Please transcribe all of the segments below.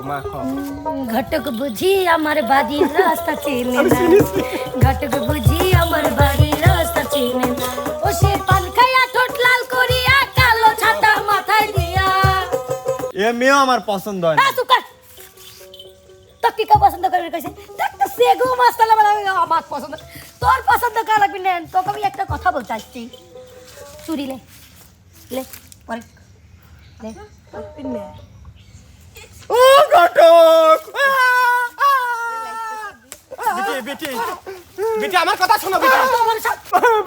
মা ঘটক বুঝি আমার বাড়ির রাস্তা চেনে না, ঘটক বুঝি আমার বাড়ির রাস্তা চেনে না, ও সে পান খাইয়া ঠোঁট লাল করিয়া কালো ছাতা মাথায় দিয়া। এ মেয়েও আমার পছন্দ হয় না। তুই তো কি কা পছন্দ করে কইছে দেখ তো সেগু মাস্তালা বলা আমার পছন্দ, তোর পছন্দ কা লাগবে না। তোকে আমি একটা কথা বলতে আসছি, চুরি লে লে পরে লে পিনে। ও ঘটক বেটি বেটি বেটি আমার কথা শোনো বেটি।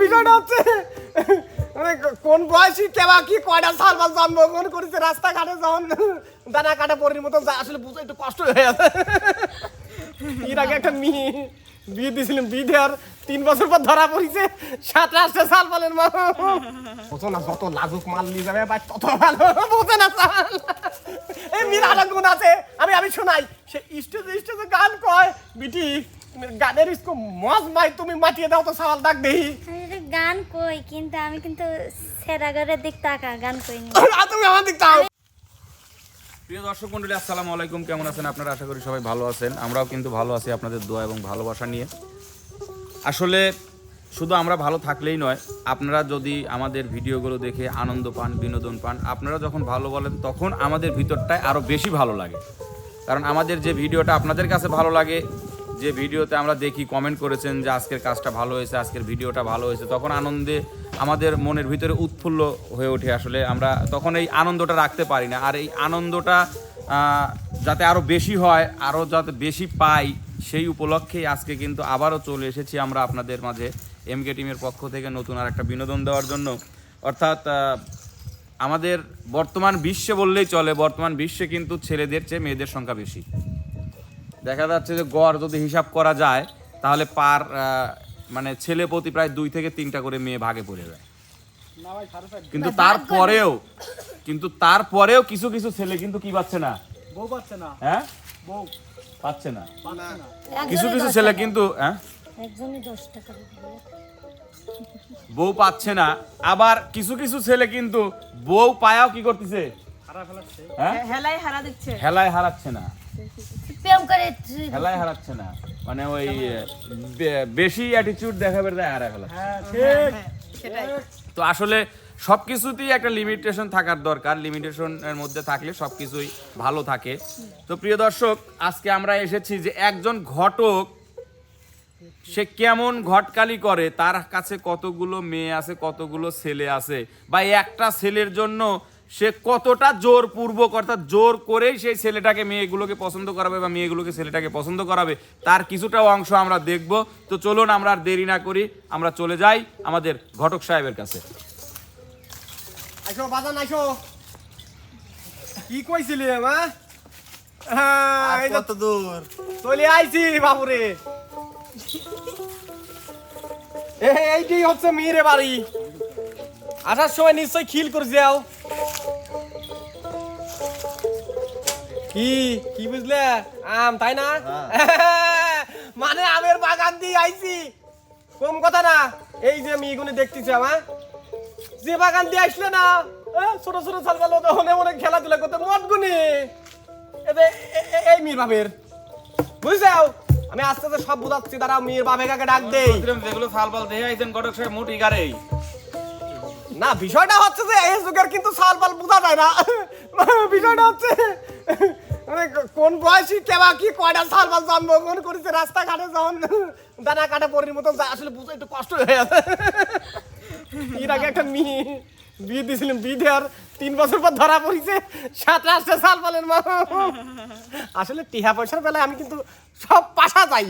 বিষয়টা হচ্ছে কোন বয়সী কেবা কি কয়টা সাল বাল জন্মগ্রহণ করেছে রাস্তাঘাটে যখন দানা কাটা পরির মতো আসলে বুঝতে একটু কষ্ট হয়ে আছে। এর আগে একটা মেয়ে বিয়ে দিয়েছিলাম, বিয়ে দেওয়ার 3 বছর পর ধরা পড়েছে 7-8 সাল বলেন মা। বোঝো না যত লাজুক মাল নিয়ে যাবে ভাই তত ভালো, বোঝে না সাল। এই মিরালা গুণ আছে, আমি শোনাই সে স্টেজে গান কয় বিটি গানের ইসকো মজ মাই তুমি মাটিয়ে দাও তো সাল ডাক দেই। আরে গান কই, কিন্তু আমি কিন্তু সেরাগরের দিক তাকা গান কইনি। তুমি আমার দিক তাও। প্রিয় দর্শক মণ্ডলী, আসসালামু আলাইকুম। কেমন আছেন আপনারা? আশা করি সবাই ভালো আছেন। আমরাও কিন্তু ভালো আছি আপনাদের দোয়া এবং ভালোবাসা নিয়ে। আসলে শুধু আমরা ভালো থাকলেই নয়, আপনারা যদি আমাদের ভিডিওগুলো দেখে আনন্দ পান, বিনোদন পান, আপনারা যখন ভালো বলেন তখন আমাদের ভিতরটায় আরও বেশি ভালো লাগে। কারণ আমাদের যে ভিডিওটা আপনাদের কাছে ভালো লাগে, যে ভিডিওতে আমরা দেখি কমেন্ট করেছেন যে আজকের কাজটা ভালো হয়েছে, আজকের ভিডিওটা ভালো হয়েছে, তখন আনন্দে আমাদের মনের ভিতরে উৎফুল্ল হয়ে ওঠে। আসলে আমরা তখন এই আনন্দটা রাখতে পারি না। আর এই আনন্দটা যাতে আরও বেশি হয়, আরও যাতে বেশি পাই, সেই উপলক্ষেই আজকে কিন্তু আবারও চলে এসেছি আমরা আপনাদের মাঝে এমকে টিমের পক্ষ থেকে নতুন আর একটা বিনোদন দেওয়ার জন্য। অর্থাৎ আমাদের বর্তমান বিশ্বে বললেই চলে, বর্তমান বিশ্বে কিন্তু ছেলেদের চেয়ে মেয়েদের সংখ্যা বেশি। দেখা যাচ্ছে যে গড় যদি হিসাব করা যায় তাহলে পার মানে ছেলে প্রতি প্রায় 2 থেকে 3টা করে মেয়ে ভাগে পড়ে যায়। কিন্তু তারপরেও কিছু কিছু ছেলে কিন্তু কি পাচ্ছে না, বউ পাচ্ছে না। হ্যাঁ, বউ পাচ্ছে না। কিছু কিছু ছেলে কিন্তু একজনই 10 টাকা বউ পাচ্ছে না, আবার কিছু কিছু ছেলে কিন্তু বউ পায়াও কি করতেছে, হেলায় হারাচ্ছে না, প্রেম করে হেলায় হারাচ্ছে না, মানে ওই বেশি অ্যাটিটিউড দেখাবে তাই হারায় ফেলাচ্ছে। তো আসলে সবকিছুতেই একটা লিমিটেশন থাকার দরকার। লিমিটেশনের মধ্যে থাকলে সবকিছুই ভালো থাকে। তো প্রিয় দর্শক, আজকে আমরা এসেছি যে একজন ঘটক সে কেমন ঘটকালি করে, তার কাছে কতগুলো মেয়ে আছে, কতগুলো ছেলে আছে, বা একটা ছেলের জন্য সে কতটা জোরপূর্বক অর্থাৎ জোর করেই সেই ছেলেটাকে মেয়েগুলোকে পছন্দ করাবে বা মেয়েগুলোকে ছেলেটাকে পছন্দ করাবে, তার কিছুটা অংশ আমরা দেখব। তো চলুন আমরা আর দেরি না করি, আমরা চলে যাই আমাদের ঘটক সাহেবের কাছে। আইসো বাজান আইসো। কি কইছিলি মা? কত দূর চলে আইছি বাবুরে। এইটাই হচ্ছে মেয়ের বাড়ি। আসার সময় নিশ্চয় খিল করে যাও। কি কি বুঝলে? আম তাই না? মানে আমের বাগান দিয়ে আইছি, কম কথা না। এই যে মেয়েগুলো দেখতেছি আমার, যে বাগান দিয়ে আসলে না ছোট ছোট ছালপাল অনেক খেলাধুলা করতে মত গুনি এই মেয়ের বাপের, বুঝছাও? আমি আস্তে আস্তে সব বুঝাচ্ছি, তারা মেয়ের বাপে কাকে ডাক দেই। যেগুলো ছালপাল দেখে আইছেন ঘটক সাহেব মোট ইগারেই না, বিষয়টা হচ্ছে যে এই যুগের কিন্তু ছালপাল বোঝা যায় না। বিষয়টা হচ্ছে কোন বয়সী কেবা কি কয়টা ছালপাল জন্মগ্রহণ করেছে রাস্তাঘাটে যখন দানা কাটা পরির মতো আসলে বুঝতে একটু কষ্ট হয়ে আছে। এর আগে একটা মেয়ে বিয়ে দিয়েছিলাম, বিয়ে দেওয়ার 3 বছর পর ধরা পড়েছে 7-8 সাল বলেন মা। আসলে টিহা পয়সার বেলায় আমি কিন্তু সব পাশা যাই।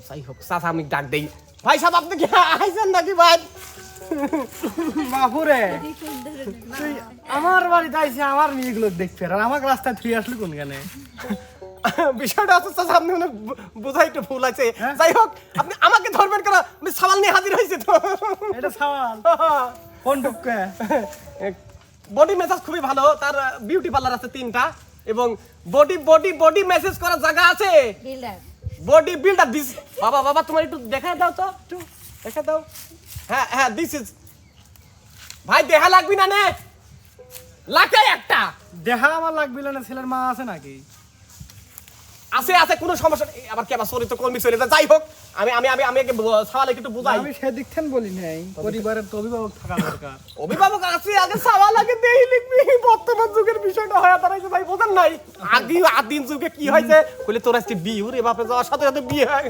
যাই হোক চাচা আমি ডাক দেই, ভাই সাহেব আপনি কি আইছেন নাকি ভাই? বাপুরে তুই আমার বাড়িতে আইসি আমার মেয়েগুলো দেখতে, আর আমাকে রাস্তায় থুই আসলি কোন গানে? বিষয়টা হচ্ছে চাচা আপনি মানে বোঝাই একটু ভুল আছে। যাই হোক আপনি আমাকে ধরবেন কেন? আমি সাওয়াল নিয়ে হাজির হয়েছি তো। এটা সাওয়াল কোন টুকে? বডি মেসেজ খুবই ভালো, তার বিউটি পার্লার আছে 3টা, এবং বডি বডি বডি মেসেজ করার জায়গা আছে। Builder body builder this. বাবা বাবা তোমার একটু দেখায় দাও তো, একটু দেখা দাও। হ্যাঁ হ্যাঁ দিস ইজ। ভাই দেখা লাগবি না নে, লাগে একটা দেখা আমার লাগবি না। ছেলের মা আছে নাকি? আছে আছে কোনো সমস্যা নেই। আবার কেবা চরিত্র কর্মী চলে যায়, যাই হোক আমি আমি আমি আমি সওয়ালে একটু বুঝাই। আমি সেদিক থেকে বলি নাই, পরিবারের তো অভিভাবক থাকা দরকার। অভিভাবক আছে, আগে সওয়াল আগে দেই লিখবি। বর্তমান যুগের বিষয়টা হয় দাঁড়াইছে ভাই, বোঝেন নাই? আদিম যুগে কি হয়েছে বলে তোর আজকে বিয়ে, ওরে বাপে যাওয়ার সাথে সাথে বিয়ে হয়।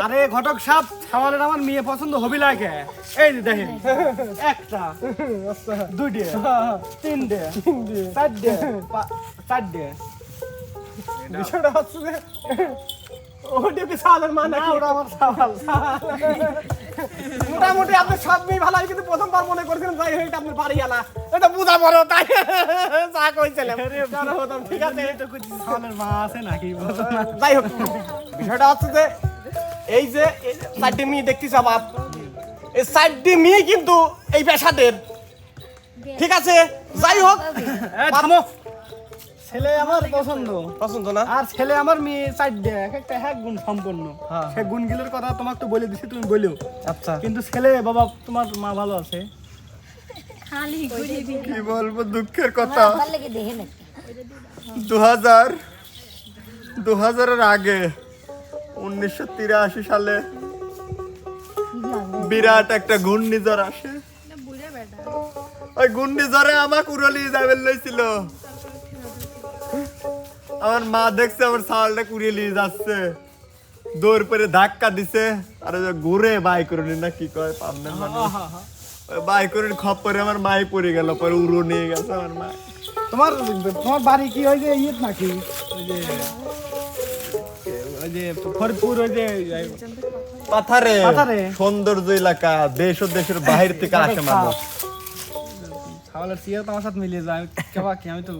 আরে ঘটক সাহেব, সওয়ালের আমার মেয়ে পছন্দ হবি লাগে। এই যে দেখেন, একটা, দুইটে, তিনটে, চারটে, চারটে। বিষয়টা হচ্ছে যে ওটা কি সওয়ালের মা নাকি? ওরা আমার সওয়াল। মোটামুটি আপনি সব মেয়ে ভালো, কিন্তু প্রথমবার মনে করছিলেন যাই হোক আপনি পারি না, এটা বুঝা বড় তাই যা কইছিলাম। ঠিক আছে, সওয়ালের মা আছে নাকি বলো না। যাই হোক বিষয়টা হচ্ছে যে এই যে চারটে মেয়ে দেখতেছ বাপ, এই চারটে মেয়ে কিন্তু এই পেশাদের, ঠিক আছে? যাই হোক এই থামো, ছেলে আমার পছন্দ, পছন্দ না? আর ছেলে আমার মেয়ে চারটে, এক একটা এক গুণ সম্পন্ন। সেই গুণগুলোর কথা তোমাকে তো বলে দিছি, তুমি বলেও। আচ্ছা, কিন্তু ছেলে বাবা তোমার মা ভালো আছে? খালি ঘুরে কি বলবো, দুঃখের কথা। আমার লাগে দেখে না 2000-এর আগে 1983 সালে বিরাট একটা ঘূর্ণিঝড় আসে। ওই ঘূর্ণিঝড়ে আমাকে উড়ালি যাবে লইছিল। আমার মা দেখছে আমার ছালটা কুড়িয়ে নিয়ে যাচ্ছে, দৌড় করে ধাক্কা দিছে, আর ওই যে ঘুরে বাই করে না কি কয় পাবনা মানুষ, বাই করে খপ্পরে আমার মাই পড়ে গেল, পরে উড়ো নিয়ে গেছে আমার মা। তোমার তোমার বাড়ি কি ওই যে ইয়ে নাকি, ওই যে ফরিদপুর, ওই যে পাথারে পাথারে? সৌন্দর্য এলাকা, দেশ ও দেশের বাহির থেকে আসে মানুষ। সওয়ালের সিয়ার তো আমার সাথে মিলিয়ে যায়। কেবা কি, আমি তো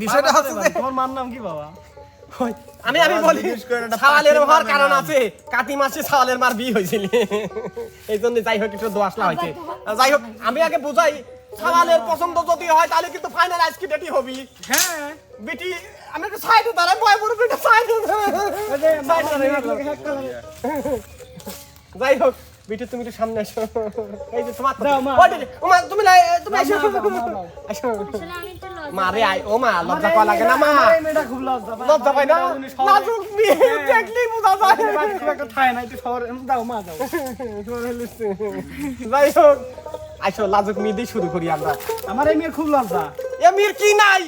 বিষয়টা হচ্ছে যে তোমার মার নাম কি বাবা? আমি বলি সওয়ালের হওয়ার কারণ আছে, কাতি মাসে সওয়ালের মার বিয়ে হয়েছিল, এই জন্য যাই হোক একটু দোয়াশলা হয়েছে। যাই হোক আমি আগে বুঝাই, সওয়ালের পছন্দ যদি হয় তাহলে কিন্তু ফাইনাল আজকে ডেটই হবি। হ্যাঁ, বেটি আমি একটু সাইডে দাঁড়াই, বয় বড় বেটা সাইডে। যাই হোক বেটি তুমি একটু সামনে আসো, এই যে তোমার দাও, মা। ওই যে, ও মা তুমি তুমি আসো আসো। আসলে আমি একটু মারে আয়, ও মা লজ্জা করা লাগে না মা? আমার এই মেয়েটা খুব লজ্জা পায়। লজ্জা পাই না? উনি শহরে- লাজুক মেয়ে দেখলেই বোঝা যায়। বাড়ি খুব একটা ঠায় নাই, একটু শহরে দাও, মা দাও। যাই হোক আইসো, লাজুক মেয়ে দিয়ে শুরু করি আমরা। আমার এই মেয়ের খুব লজ্জা। এ মেয়ের কি নাই?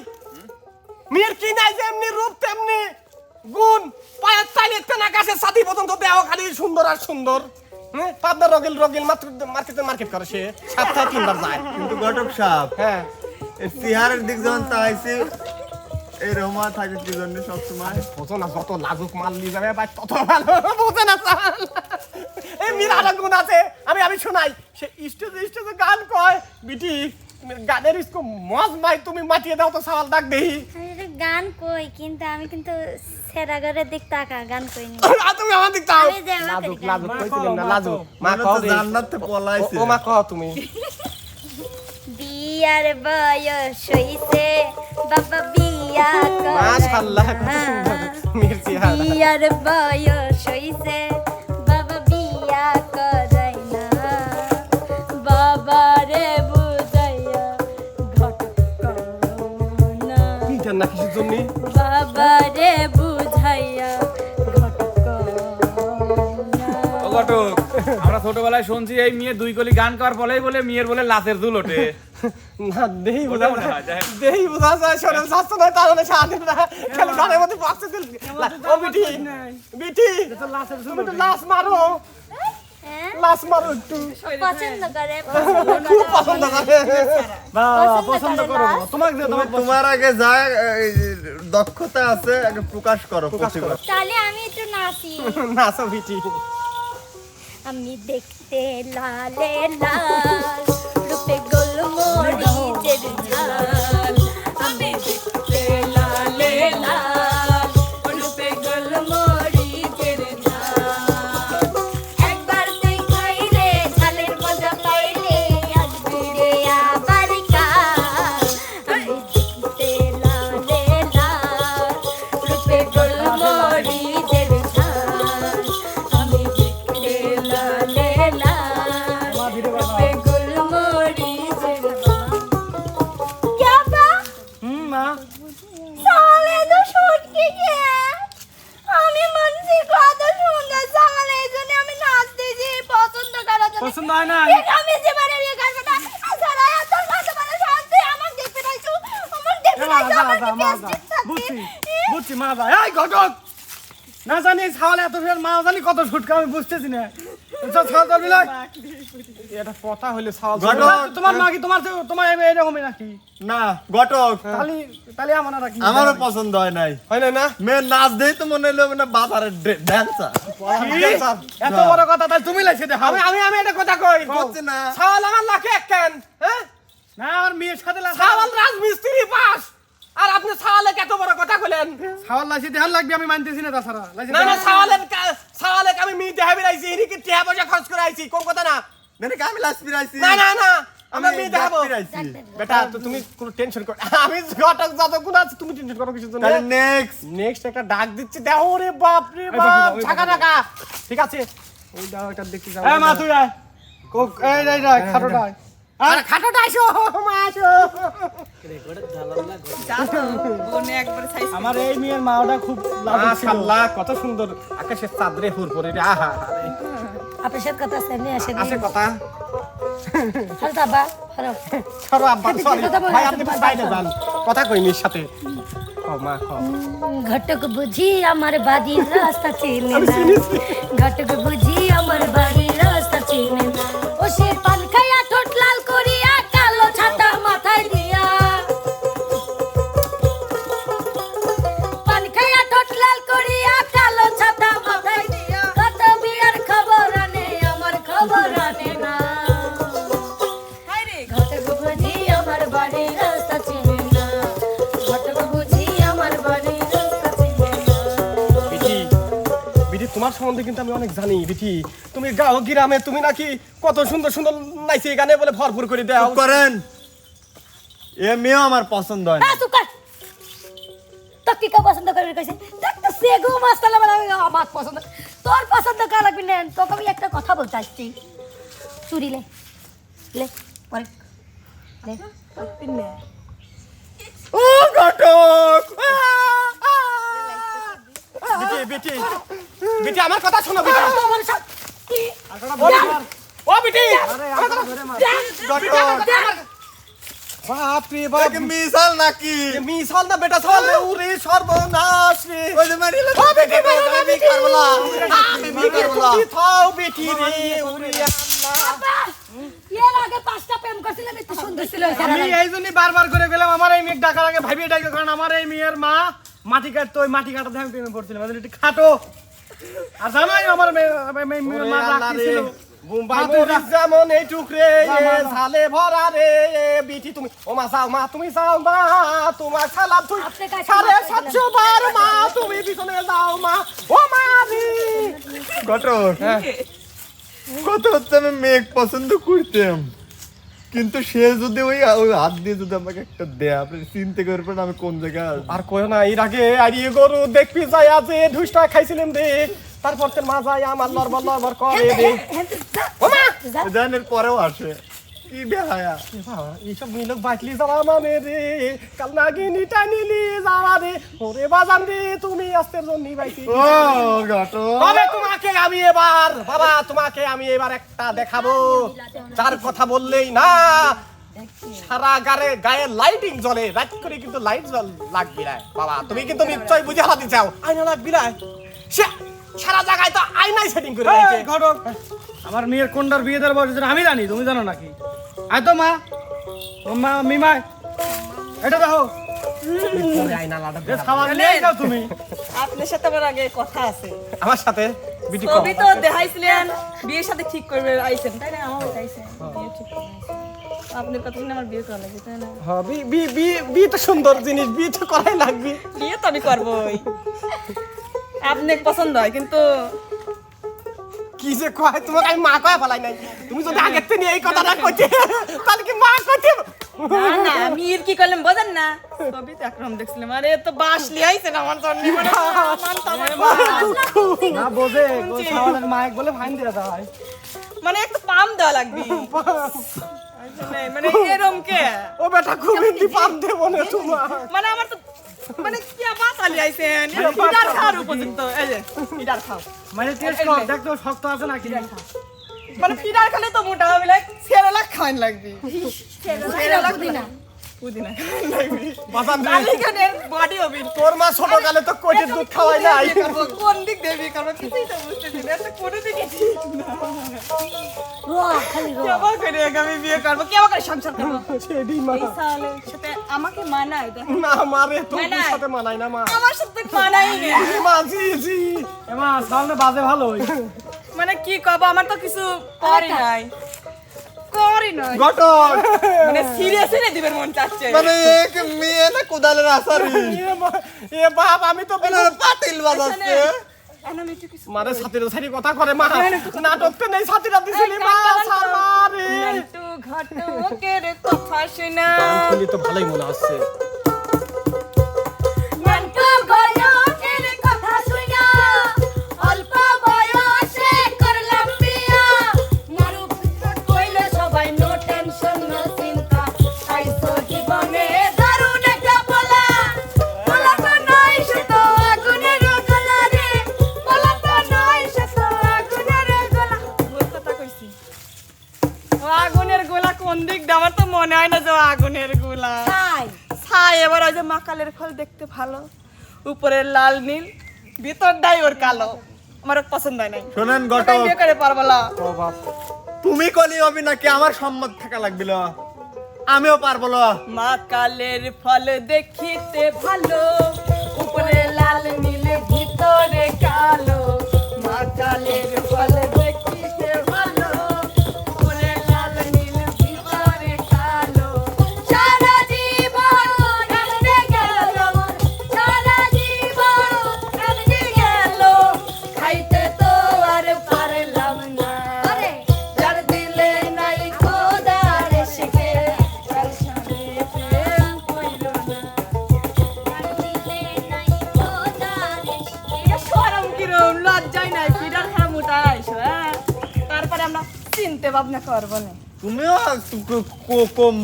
মেয়ের কি নাই? যেমনি রূপ তেমনি গুণ, পায়ের তালে তেনা গাছের সাথী পর্যন্ত দেহ খালি সুন্দর আর সুন্দর। পাবনার রগিল রগিল মার্কেট করে সে, সপ্তাহে 3 বার যায়। কিন্তু ঘটক সাহেব, হ্যাঁ এই চেহারের দিক যখন তাইছি, এই রহমা থাকে কি জন্য সবসময়? বোঝো না, যত লাজুক মাল নিয়ে যাবে ভাই তত ভালো, বোঝে না চাল। এই মেয়ের আরেক গুণ আছে, আমি শোনাই। সে স্টেজে গান কয়, বিটি গানের ইসকো মজ মাই, তুমি মাটিয়ে দাও তো সওয়াল ডাক দেই। আমি তো গান কই, কিন্তু আমি কিন্তু সেরাগরের দিক তাকা গান কইনি। তুমি আমার দিক তাও। আমি যে আমার লাজুক গান। লাজুক কইছিলেন না, লাজুক মা মনে কও হচ্ছে রে। জান্নাতে পলাইছে। ও মা কও তুমি। বিয়ার বয়স হইছে বাবা, বিয়া করাই মাশাআল্লাহ, কত না। সুন্দর মেয়ের চেহারা। বিয়ার বয়স হইছে বাবা, বিয়া করাই না। বাবা রে বুঝাইয়া ঘটক না, কি জান্না কিসের জন্য? বাবা রে বুঝাইয়া ঘটক না। ও ঘটক, আমরা ছোটবেলায় শুনছি এই মেয়ে 2 কলি গান করার ফলেই বলে মেয়ের বলে লাতের দুল ওঠে। না দেই ওটা বোঝা মনে হয়, যায়, যাই হোক। দেই বোঝা যায়, শরীর স্বাস্থ্য নয় তার মানে স্বাধীন না, খালি গানের মধ্যে বাক্সে দিল। ও বিটি বিটি তুমি একটু লাস মারো, হ্যাঁ? লাস মারো একটু। পছন্দ করে, খুব পছন্দ করে। বাবা পছন্দ পছন্দ করে করো, না? তোমাকে যে তুমি তোমার আগে যা এই দক্ষতা আছে আগে প্রকাশ করো। প্রতিভা। তাহলে আমি একটু নাচি। নাচো বিটি। আমি দেখতে লালে লাল, রূপে গোলমরিচের ঝাল। আমি দেখতে লালে লাল, রূপে গোলমরিচের ঝাল। একবার তুই খাইলে ঝালের মজা পাইলে, আসবি রে আবার কাল। আমি দেখতে লালে লাল, রূপে গোলমরিচের ঝাল। আমি দেখতে লালে লাল, রূপে গোলমরিচের ঝাল। হয় না আমি জীবনে বিয়ে করবো না সারা তোর মাথা মারা শান্তি আমার দেখতে নাইছো আমার দেখতে নাইছো আমার বুঝছি বুঝছি মা ভাই এই ঘটক না জানি ছাওয়াল এত ফের মা জানি কত শুটকা আমি বুঝতেছি না ছাওয়াল তোর মিলাই এটা কথা হইলো সাওয়াল ঘটক তোমার মা কি তোমার এরকমই নাকি না ঘটক তাহলে আমার আর কি আমারও পছন্দ হয় নাই হয় না না মেয়ের নাচ দেই তো মনে হলো মানে বাজারের ড্যান্সার এত বড় কথা তাই তুমি লাইছে দেখো আমি আমি আমি এটা কথা কই হচ্ছে না সাওয়াল আমার লাখে কেন হ্যাঁ না আমার মেয়ের সাথে সাওয়াল রাজমিস্ত্রি পাস আর আপনি সাওয়ালে কত বড় কথা কইলেন ছাওয়াল লাইছে দেখান লাগবে আমি মানতেছি না তাছাড়া লাইছে না না সাওয়ালে আমি মি দেখাবি রাইছি এদিকে টিয়া পয়সা খরচ করে আইছি কোন কথা না মানে কি আমি লাস্ট ফিরাইছি না না না আমরা মি দেখাবো ফিরাইছি বেটা তো তুমি কোনো টেনশন করো আমি ঘটক যতক্ষণ আছে তুমি টেনশন করো কিছু জন্য তাহলে নেক্সট নেক্সট একটা ডাক দিচ্ছি দেখো রে বাপ রে বাপ ঢাকা ঢাকা ঠিক আছে ওই দাও এটা দেখতে যাও এই মা তুই আয় এই খাটোটা আয় আর খাটোটা আইসো মা আইসো আমার এই মেয়ের মাওটা খুব লাভবান ছিল মাশাআল্লাহ কত সুন্দর আকাশের চাঁদরে হুর পরে রে আহা আপনার সাথে কথা আছে নিয়ে আসেন আছে কথা হালতা বা হারো সরো আব্বা সরি ভাই আপনি বাইরে যান কথা কইনি এর সাথে ও মা খাও ঘটক বুঝি আমার বাড়ির রাস্তা চিনে না ঘটক বুঝি আমার বাড়ির রাস্তা চিনে না ও সে পান খাইয়া ঠোঁট লাল করিয়া কালো ছাতা মাথায় দিয়া পান খাইয়া ঠোঁট লাল করিয়া কালো ছাতা মাথায় দিয়া কত বিয়ার খবর আনে আমার খবর আনে না ঘটক বুঝি আমার বাড়ির রাস্তা চিনে না ঘটক বুঝি আমার বাড়ির রাস্তা চিনে না বিটি বিটি তোমার সম্বন্ধে কিন্তু আমি অনেক জানি বিটি তুমি গাঁও গ্রামে তুমি নাকি কত সুন্দর সুন্দর নাইছে গানে বলে ভরপুর করে দাও করেন এ মেয়েও আমার পছন্দ হয় না হ্যাঁ তুই তো কি কা পছন্দ করে কইছে দেখ তো সেগো মাস্তালা বলা আমার পছন্দ তোর পছন্দ কা লাগবে না তোকে আমি একটা কথা বলতে আসছি চুরি লে লে পরে লে ও ঘটক বিটি বিটি বিটি আমার কথা শোনো বিটি তোমার সাথে ও বিটি বাপ রে বাপ মিসাল নাকি মিশাল না বেটা সাল রে উরে সর্বনাশ রে ওই যে মারিলে ও বিটি আমি করব না আমি বিটি করব না তুমি থাও বিটি রে উরে আল্লাহ এর আগে পাঁচটা প্রেম করছিলাম এত সুন্দর ছিল আমি এই জন্যই বারবার করে গেলাম আমার এই মেয়ে ডাকার আগে ভাবিয়ে ডাকে কারণ আমার এই মেয়ের মা মাটি কাটতো ওই মাটি কাটাতে আমি প্রেমে পড়ছিলাম ওদের একটু খাটো আর জানোই আমার মেয়ের মা রাখি ছিল মুম্বাই মরিস যেমন এই টুকরে ঝালে ভরা রে বিটি তুমি ও মা যাও মা তুমি যাও মা তোমার সালাম তুই আপনি কাছে সাড়ে মাথা 700 বার মা তুমি পিছনে যাও মা ও মা রে ঘটক কত হচ্ছে আমি মেঘ পছন্দ করতাম কিন্তু সে যদি ওই হাত দিয়ে যদি আমাকে একটা দেয় আপনি চিন্তা করবেন আমি কোন জায়গায় আসবো। আর কই না এর আগে আরিয়ে গরু দেখবি যায় আছে ঢুসটা খাইছিলাম রে তারপর তোর মা যায় আমার লড়বড় লড়বড় করে রে ও মা জানের পরেও আসে কি বেহায়া এইসব মিলক বাইকলি যাওয়া মানে রে কাল নাগিনি টানিলি যাওয়া রে ওরে বাজান রে তুমি আস্তের জন্য বাইকি ও ঘটক তবে তোমাকে আমি এবার বাবা তোমাকে আমি এবার একটা দেখাবো যার কথা বললেই না সারা গায়ে লাইটিং জ্বলে রাত করে কিন্তু লাইট লাগবি না বাবা তুমি কিন্তু নিশ্চয় বুঝে হালাতে চাও আয়না লাগবি না সে সারা জায়গায় তো আয়নাই সেটিং করে রেখেছে ঘটক আমার মেয়ের কোনটার বিয়ে দেওয়ার বয়স আমি জানি তুমি জানো নাকি আয় তো মা ও মা মিমাই এটা দেখো আয়না লাগবে এ সাবান নিয়ে যাও তুমি আপনার সাথে আমার আগে কথা আছে আমার সাথে বিটি ছবি তো দেখাইছিলেন বিয়ের সাথে ঠিক করবে আইছেন তাই না আমার আইছেন বিয়ে ঠিক করবে আইছেন। আপনার কথা শুনে আমার বিয়ে করা লাগবে তাই না হ্যাঁ বি তো সুন্দর জিনিস বি তো করাই লাগবে বিয়ে তো আমি করবোই আপনার পছন্দ হয় কিন্তু কি যে কয় তোমাকে আমি মা কয় ফেলাই নাই তুমি যদি আগের থেকে এই কথাটা কইতে তাহলে কি মা কইতে না না আমি এর কি করলাম বোঝেন না ছবি তো একরকম দেখছিলাম আরে তো বাস লিয়ে আইছেন আমার জন্য না বোঝে ওই সাবানের মাইক বলে ফাইন দিয়ে দেওয়া হয় মানে একটা পাম দেওয়া লাগবে আসলে মানে এরম কে ও বেটা খুব হিন্দি পাম দেবো না তোমার মানে আমার তো মানে কি আবার চালিয়ে আইছেন ইডার খাওয়ার উপযুক্ত এই যে ইডার খাও মানে টেস্ট কর দেখ তো শক্ত আছে নাকি মানে ফিডার খেলে তো মোটা হবে লাইক সেরেলাক খাওয়ান লাগবে সেরেলাক পুদিনা পুদিনা খাওয়ান লাগবে বাদাম দে। তাহলে কেন বডি হবে তোর মা ছোট কালে তো কোটের দুধ খাওয়াই নাই। কোন দিক দেবি কারণ কিছুই তো বুঝতেছি না তো কোন দিকে ঠিক না খালি কেমন করে আমি বিয়ে করবো কেমন করে সংসার করবো সেডি মা। এই সালের সাথে আমাকে মানায় দেখ না মারে তোর মানায়। সাথে মানাই না মা। আমার সাথে মানায় না মা জি জি। এমা সামনে বাজে ভালোই মানে কি কব আমার তো কিছু করি নাই ঘটক মানে সিরিয়াসলি দিবের মন চাচ্ছে মানে এক মেয়ে না কোদালের আসারি এ বাপ আমি তো পাতিল বাজাচ্ছে আমি একটু কিছু মারে ছাতির ছাতি কথা করে মা। নাটকতে নেই ছাতিরা দিছিলি মা সামারে। নান্টু ঘটকের কথা শোনা শুনি তো ভালোই মনে হচ্ছে। নান্টু গয়কের কথা শুনা অল্প বয়সে করলাম বিয়া মরুক কইলে সবাই নো টেনশন নো চিন্তা আইসো জীবনে দারুণ একটা বলা বলা তো নয় শুধু আগুনের গলা রে বলা তো নয় শুধু আগুনের গলা ভুল কথা কইছি ও আগুনের গোলা কোন দিক দিয়ে আমার তো মনে হয় না যে ও আগুনের গোলা তাই ছাই এবার ওই যে মাকালের ফল দেখতে ভালো উপরের লাল নীল ভিতরটাই ওর কালো আমার ওর পছন্দ হয় নাই শোনেন ওকে ঘটক বিয়ে করে পারবো না তুমি কলি হবি নাকি আমার সম্মত থাকা লাগবিল আমিও পারবো না মাকালের ফল দেখিতে ভালো উপরে লাল নীল ভিতরে কালো মাকালের ফল দেখিতে ভালো উপরে লাল নীল ভিতরে কালো সারা জীবন এমনি গেল সারা জীবন এমনি গেল খাইতে তো আর পারলাম না যার দিলে নাই খোদার শিখে তার সাথে প্রেম কইল না যার দিলে নাই খোদার শিখে সরম কিরম লজ্জাই নাই ফিডার খারাপ মোটা আইসো হ্যাঁ তারপরে আমরা চিনতে ভাবনা করবো না তুমিও কম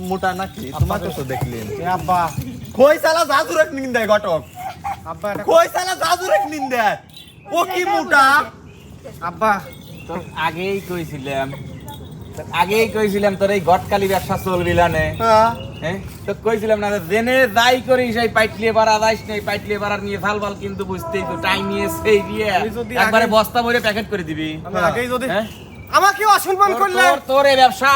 মোটা নাকি তোমাকে তো দেখলেন এ আব্বা কই সালা জাদুরেক নিন্দে ঘটক আব্বা এটা কই সালা জাদুরেক নিন্দে ও কি মোটা আব্বা তোর আগেই কইছিলাম তোর এই গটকালি ব্যবসা চলবিলা নে হ্যাঁ হ্যাঁ তো কইছিলাম না যে জেনে যাই করিস এই পাইটলিয়ে বাড়া যাইস না এই পাইটলিয়ে বাড়ার নিয়ে ফালফাল কিন্তু বুঝতেই তো টাইম নিয়ে সেই দিয়ে আমি যদি একবারে আগে- বস্তা ভরে প্যাকেট করে দিবি আমি আগেই যদি হ্যাঁ? আমাকে অসম্মান করলে তোর এই ব্যবসা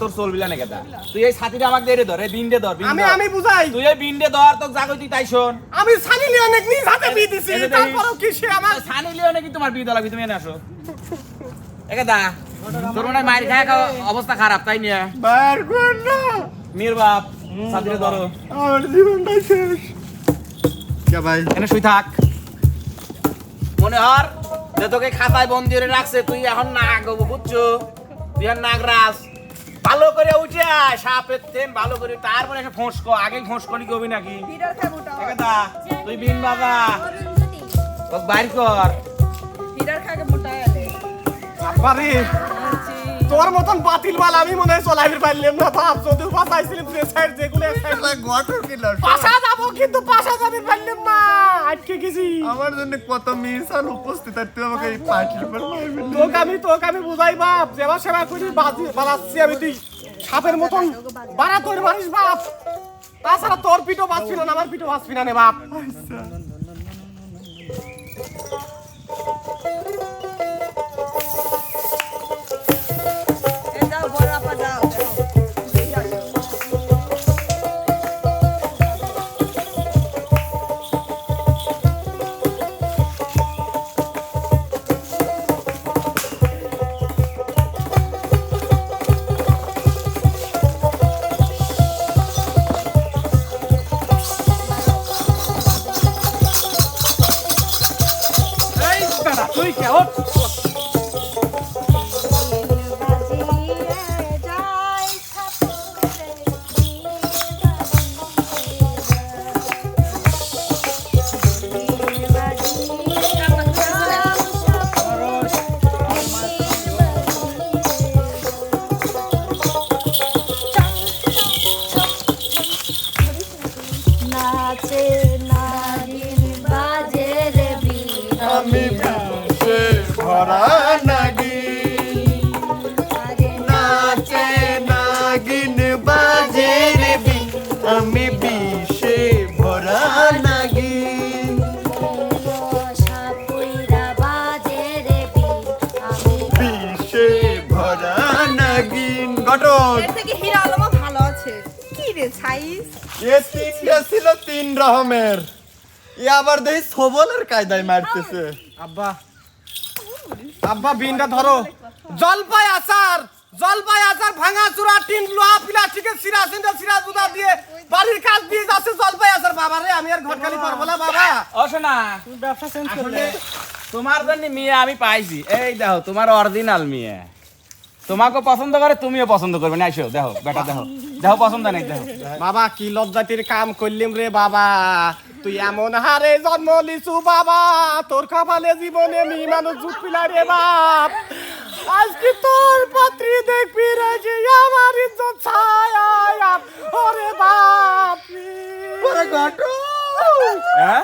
তোর চলবিলা না কেদা তুই এই ছাতিটা আমাকে দিয়ে ধর এই বিন্ডে ধর আমি বুঝাই তুই এই বিন্ডে ধর তোকে যা কইতি তাই শোন আমি সানি লিওনেক নিজ হাতে বিয়ে দিছি এই যে দেখিস। তারপরেও কি সে আমার সানি লিও নাকি তোমার বিয়ে দলাবি তুমি এনে আসো একেদা তোর মনে হয় মায়ের খায় খাওয়া অবস্থা খারাপ তাই নিয়ে বার কর না মির বাপ ছাতিরে ধরো আমার জীবনটাই শেষ কে ভাই এনে শুই থাক মনে হর যে তোকে খাতায় বন্দি করে রাখছে তুই এখন নাক হবো বুঝছো তুই আর নাক রাস ভালো করে উঠে আয় সাপের তেন ভালো করে তারপরে এসে ফোঁসকো আগে ফোঁসকনি কবি নাকি ফিডার খায় মোটা একেদা তুই বিন বাবা তোকে বাইর কর ফিডার খায় মোটা আলে আব্বা রে তোর মতন বাতিল বাল আমি মনে হয় চলাইতে পারলাম না বাপ যদি বাঁচাইছিলাম যে সাইড যেগুলো ঘটক কিলো পাশা যাবো কিন্তু পাশা যাবে পারলাম না আটকে গেছি আমার জন্য কত মিসাল উপস্থিত আর তুই আমাকে এই পার্টির উপর মারবি তোকে আমি বুঝাই বাপ যেবা সেবা করি বাড়াচ্ছি আমি তুই সাপের মতন বাড়া তোর মারিস বাপ তাছাড়া তোর পিঠও বাঁচবি না আমার পিঠও বাঁচবি না নে বাপ যাও বড় আপা যাও এই বেটা তুই কে ওঠ নাচে নারীর বাজে রে বীর আমি বিশ্বে ভরা সাইজ এ তিনটা ছিল 3 রকমের। এ আবার দেখি সবলের কায়দায় মারতেছে। আব্বা আব্বা বিনটা ধরো। জলপাই আচার ভাঙা চূড়া টিন লোহা প্লাস্টিকের সিরা বুদা দিয়ে বাড়ির কাজ দিয়ে যাচ্ছে জলপাই আচার। বাবা রে আমি আর ঘটকালি করবো না বাবা। ও শোনা, ব্যবসা চেঞ্জ করলে আসলে তোমার জন্য মেয়ে আমি পাইছি। এই দেখো তোমার অরিজিনাল মেয়ে, তোমাকে পছন্দ করে, তুমিও পছন্দ করবে না। আইসো দেখো বেটা, দেখো পছন্দ নাই, দেখো। বাবা কি লজ্জাতির কাম করলিম রে বাবা, তুই এমন হারে জন্ম লিছু বাবা, তোর কপালে জীবনে মি মানুষ জুট পিলা রে বাপ। আজকে তোর পাত্রী দেখবি রে যে আমার ইজ্জত ছায়া ওরে বাপ ওরে ঘটক, হ্যাঁ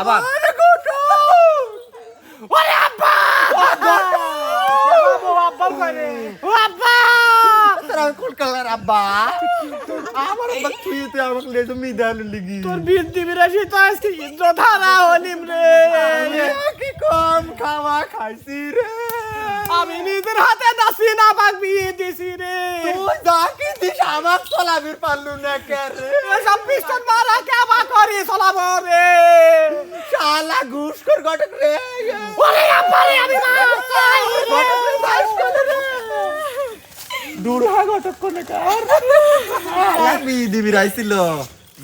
আবার ওরে ঘটক, ওরে আব্বা আব্বা করে ও আব্বা তোরা কোন কালার আব্বা? আমার আব্বা তুই আমাকে লেজো মিদান লিগি। তোর বিষ দিবি রে সে তো আজকে ইজ্জত হারা হলিম রে। কি কম খাওয়া খাইছি রে। আমি নিজের হাতে দাসি না পাক বিয়ে দিছি রে। তুই যাকে দিস আমার চলাবির পারলু না কে রে। এসব পিস্টন মারা কেবা করি চলাবো রে। শালা ঘুষ কর ঘটক রে। ওরে আব্বারে আমি মাছ চাই রে। দূর হা ঘটক কোনে কার। আমি দিবি রাইছিল।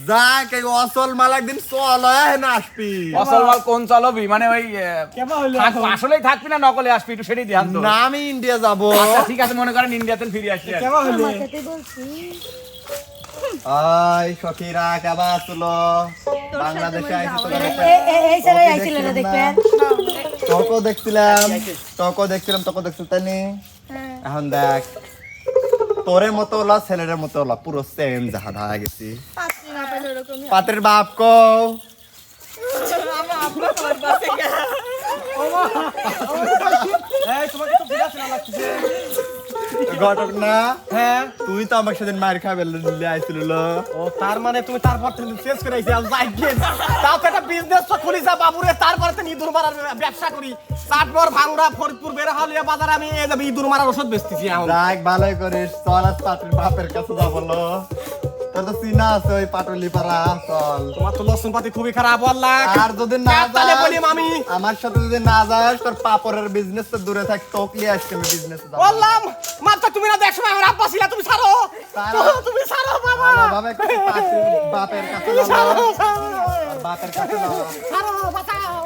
যা কে অসল মাল একদিন চল হয় না আসবি। অসল মাল কোন চলবি, মানে ওই কেমন হইলো আসলেই থাকবি না নকলে আসবি, একটু সেটাই ধ্যান তো। না আমি ইন্ডিয়া যাব। আচ্ছা ঠিক আছে, মনে করেন ইন্ডিয়াতে ফিরে আসছি আর কি। কেমন হইলো মাথাতে বলছি আই সখীরা কেবা আসলো বাংলাদেশে আইছি তো এই ছেলে আইছিল না দেখবেন। তোকে দেখছিলাম তাই নি? এখন দেখ তোরে মতো হলো ছেলের মতো হলো পুরো সেম যাহা দেখা গেছি। পাত্রী না পেলে এরকমই পাত্রের বাপ কও আমার আব্বা আমার বাসে গা এই তোমাকে তো বিরাট না লাগছে ঘটক না। হ্যাঁ তুই তো আমার সাথে মার খাবে আইছিল। ও তার মানে তুমি তারপর থেকে চেঞ্জ করে আইছি আর যাই গেন। তাও তো একটা বিজনেস তো খুলি যা বাবুরে, তারপরে তো ইঁদুর মারার ব্যবসা করি। চাটমোর ভাঙড়া ফরিদপুর বেরহালিয়া বাজারে আমি এই যে ইঁদুর মারার ওষুধ বেচতেছি এখন। যাক ভালোই করিস, চল আজ পাত্রের বাপের কাছে যাবো। তোর তো চিনা আছে ওই পাটলি পাড়া, চল। তোমার তো লসুন পাতি খুবই খারাপ আল্লাহ। আর যদি না তাহলে যাস, বলিম আমি আমার সাথে যদি না যাস তোর পাপড়ের বিজনেস তো দূরে থাক, তোকলি আজকে আমি বিজনেস যাবো। বললাম মাত্র তুমি না দেখ সময় আমার আব্বা ছিল, তুমি ছাড়ো ছাড়ো। তুমি ছাড়ো বাবা, ভালোভাবে পাত্রের বাপের কাছে তুমি যাবো। ছাড়ো বাপের কাছে যাবো। ছাড়ো বাঁচাও।